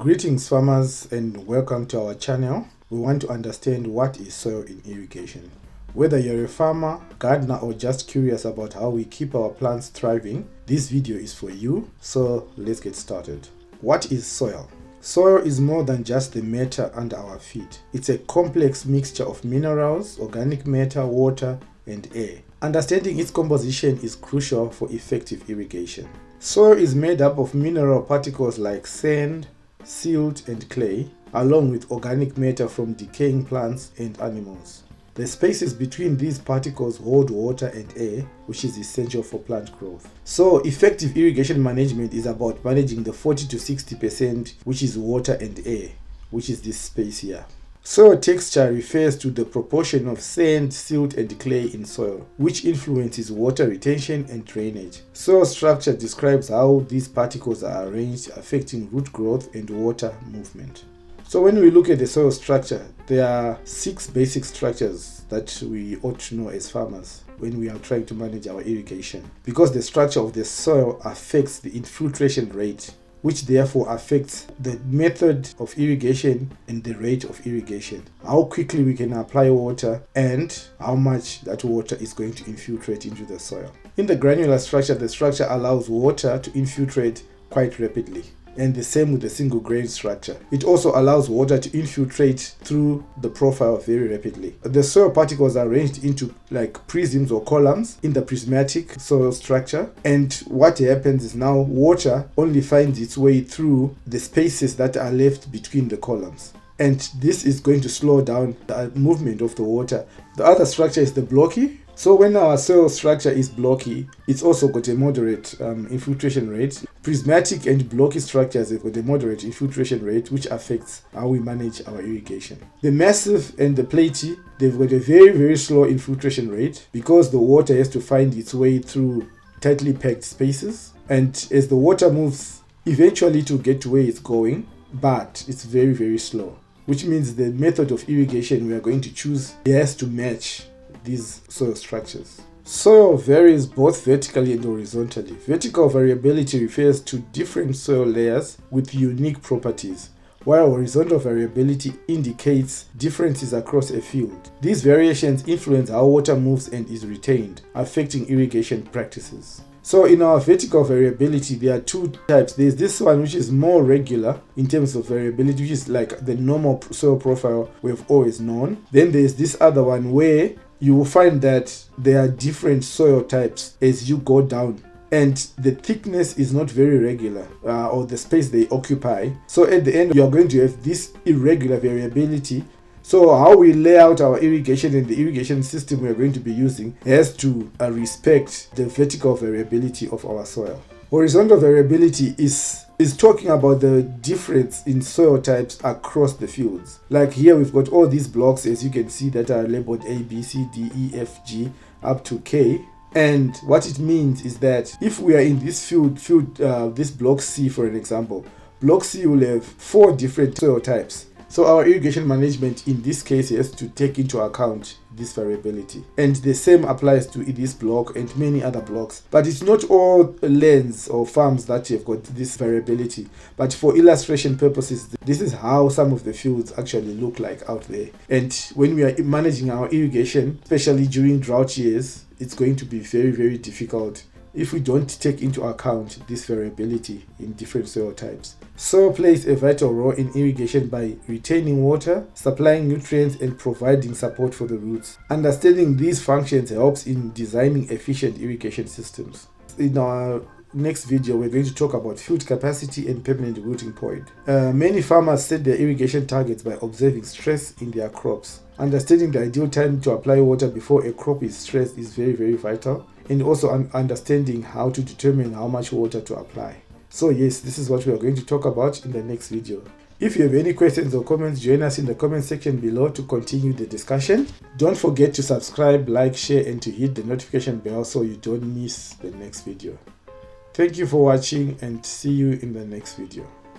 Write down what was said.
Greetings farmers and welcome to our channel. We want to understand what is soil in irrigation. Whether you're a farmer, gardener or just curious about how we keep our plants thriving, this video is for you, so let's get started. What is soil? Soil is more than just the matter under our feet. It's a complex mixture of minerals, organic matter, water and air. Understanding its composition is crucial for effective irrigation. Soil is made up of mineral particles like sand, silt and clay, along with organic matter from decaying plants and animals. The spaces between these particles hold water and air, which is essential for plant growth. So effective irrigation management is about managing the 40 to 60%, which is water and air, which is this space here. Soil texture refers to the proportion of sand, silt and clay in soil, which influences water retention and drainage. Soil structure describes how these particles are arranged, affecting root growth and water movement. So when we look at the soil structure, there are 6 basic structures that we ought to know as farmers when we are trying to manage our irrigation, because the structure of the soil affects the infiltration rate, which therefore affects the method of irrigation and the rate of irrigation, how quickly we can apply water and how much that water is going to infiltrate into the soil. In the granular structure, the structure allows water to infiltrate quite rapidly, and the same with the single grain structure. It also allows water to infiltrate through the profile very rapidly. The soil particles are arranged into like prisms or columns in the prismatic soil structure, and what happens is now water only finds its way through the spaces that are left between the columns, and this is going to slow down the movement of the water. The other structure is the blocky. So when our soil structure is blocky, it's also got a moderate infiltration rate. Prismatic and blocky structures have got a moderate infiltration rate, which affects how we manage our irrigation. The massive and the platy, they've got a very slow infiltration rate because the water has to find its way through tightly packed spaces, and as the water moves, eventually to get to where it's going, but it's very slow, which means the method of irrigation we are going to choose has to match these soil structures. Soil varies both vertically and horizontally. Vertical variability refers to different soil layers with unique properties, while horizontal variability indicates differences across a field. These variations influence how water moves and is retained, affecting irrigation practices. So in our vertical variability, there are 2 types. There's this one which is more regular in terms of variability, which is like the normal soil profile we've always known. Then there's this other one where you will find that there are different soil types as you go down, and the thickness is not very regular, or the space they occupy. So at the end, you are going to have this irregular variability. So how we lay out our irrigation and the irrigation system we are going to be using has to respect the vertical variability of our soil. Horizontal variability is talking about the difference in soil types across the fields. Like here we've got all these blocks, as you can see, that are labeled A, B, C, D, E, F, G up to K. And what it means is that if we are in this field, this block C for an example, block C will have 4 different soil types. So our irrigation management in this case has to take into account this variability. And the same applies to this block and many other blocks. But it's not all lands or farms that have got this variability. But for illustration purposes, this is how some of the fields actually look like out there. And when we are managing our irrigation, especially during drought years, it's going to be very difficult if we don't take into account this variability in different soil types. Soil plays a vital role in irrigation by retaining water, supplying nutrients and providing support for the roots. Understanding these functions helps in designing efficient irrigation systems. In our next video, we're going to talk about field capacity and permanent rooting point. Many farmers set their irrigation targets by observing stress in their crops. Understanding the ideal time to apply water before a crop is stressed is very vital, and also understanding how to determine how much water to apply. So yes, this is what we are going to talk about in the next video. If you have any questions or comments, join us in the comment section below to continue the discussion. Don't forget to subscribe, like, share and to hit the notification bell so you don't miss the next video. Thank you for watching and see you in the next video.